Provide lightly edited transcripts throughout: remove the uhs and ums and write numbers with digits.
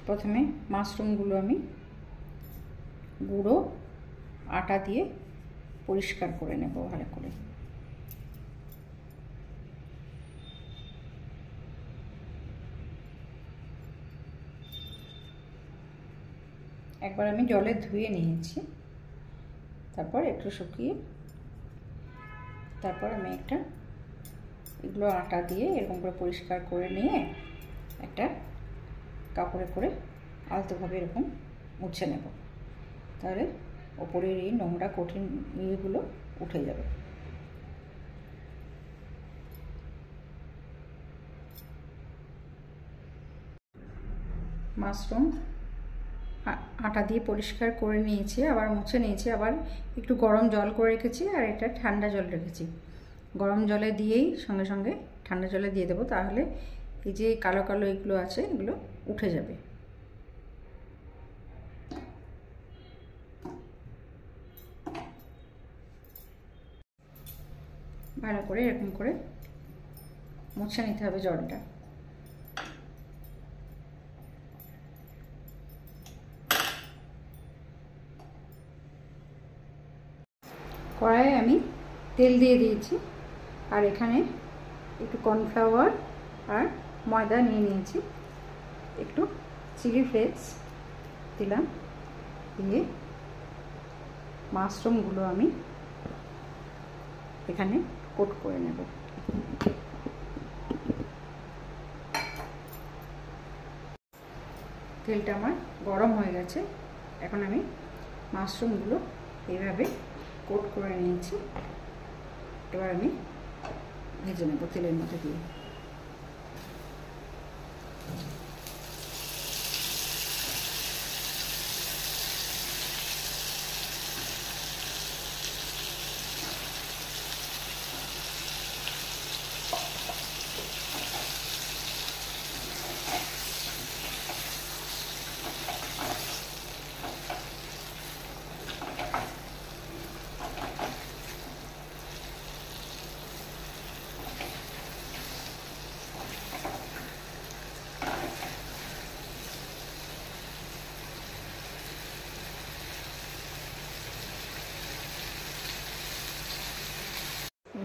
প্রথমে মাশরুমগুলো আমি গুঁড়ো আটা দিয়ে পরিষ্কার করে নেব ভালো করে। একবার আমি জলে ধুয়ে নিয়েছি, তারপর একটু শুকিয়ে তারপর আমি এগুলো আটা দিয়ে এরকম করে পরিষ্কার করে নিয়ে একটা কাপড়ে করে আলতোভাবে এরকম মুছে নেব, তাহলে ওপরের এই নোংরা কঠিন ইয়েগুলো উঠে যাবে। মাশরুম আটা দিয়ে পরিষ্কার করে নিয়েছি, আবার মুছে নিয়েছি, আবার একটু গরম জল করে রেখেছি, আর এটা ঠান্ডা জল রেখেছি। গরম জলে দিয়েই সঙ্গে সঙ্গে ঠান্ডা জলে দিয়ে দেবো, তাহলে এই যে কালো কালো এগুলো আছে এগুলো উঠে যাবে। ভালো করে এরকম করে মুছে নিতে হবে জলটা। কড়াইয়ে আমি তেল দিয়ে দিয়েছি, আর এখানে একটু কর্নফ্লাওয়ার আর ময়দা নিয়ে নিয়েছি, একটু চিলি ফ্লেক্স দিলাম, দিয়ে মাশরুমগুলো আমি এখানে কোট করে নেব। তেলটা আমার গরম হয়ে গেছে, এখন আমি মাশরুমগুলো এইভাবে কোট করে নিয়েছি, এবার আমি ভেজে নেব তেলের মধ্যে দিয়ে।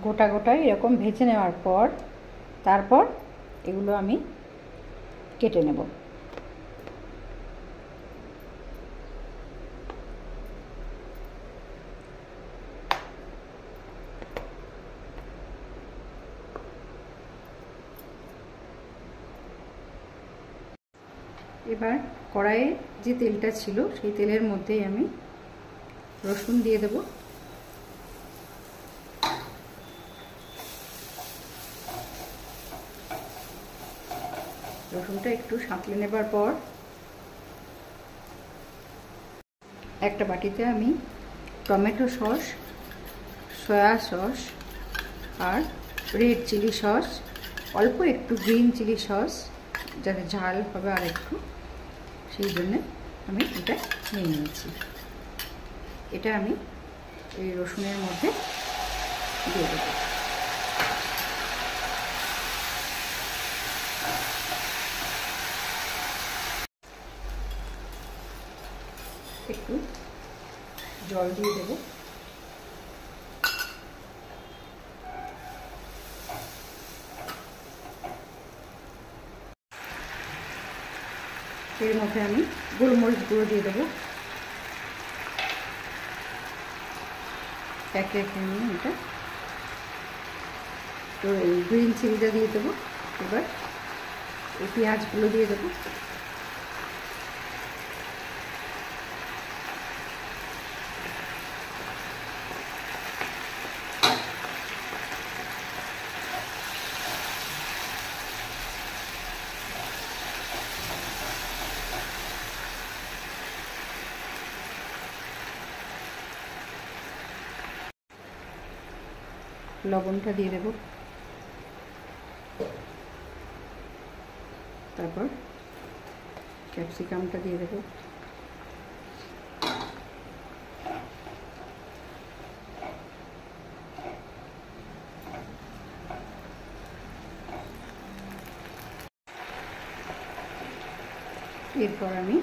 গোটা গোটা এরকম ভেজে নেওয়ার পর তারপর এগুলো আমি কেটে নেব। এবার কড়াইয়ে যে তেলটা ছিল সেই তেলের মধ্যেই আমি রসুন দিয়ে দেব। রসুনটা একটু সাঁতলে নেবার পর একটা বাটিতে আমি টমেটো সস, সয়া সস আর রেড চিলি সস, অল্প একটু গ্রিন চিলি সস, যাতে ঝাল হবে আর একটু, সেই জন্যে আমি এটা নিয়ে নিয়েছি। এটা আমি এই রসুনের মধ্যে দিয়ে দেবো। একটু জল দিয়ে দেবো। এর মধ্যে আমি গোলমরিচ গুঁড়ো দিয়ে দেবো, একে একে নিয়ে এটা। তো এই গ্রিন চিলিটা দিয়ে দেবো। এবার এই পেঁয়াজগুলো দিয়ে দেবো। লবণটা দিয়ে দেব, তারপর ক্যাপসিকামটা দিয়ে দেব, এরপর আমি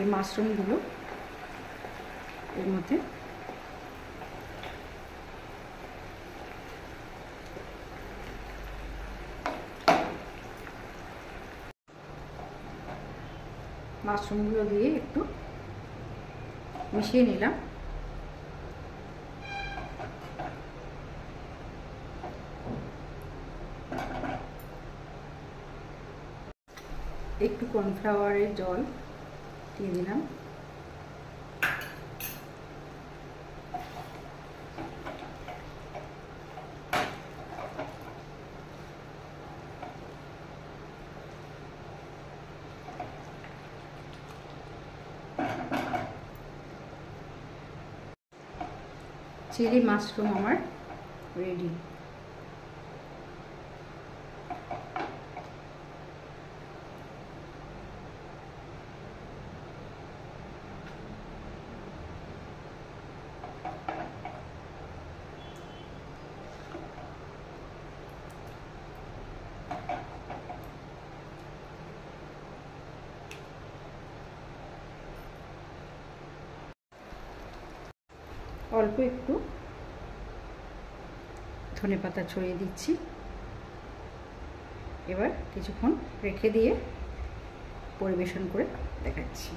এই মাশরুমগুলো এর মধ্যে মাশরুমগুলো দিয়ে একটু মিশিয়ে নিলাম। একটু কর্নফ্লাওয়ারের জল দিয়ে দিলাম। চিলি মাশরুম আমার রেডি। অল্প একটু ধনেপাতা ছড়িয়ে দিচ্ছি। এবার কিছুক্ষণ রেখে দিয়ে পরিবেশন করে দেখাচ্ছি।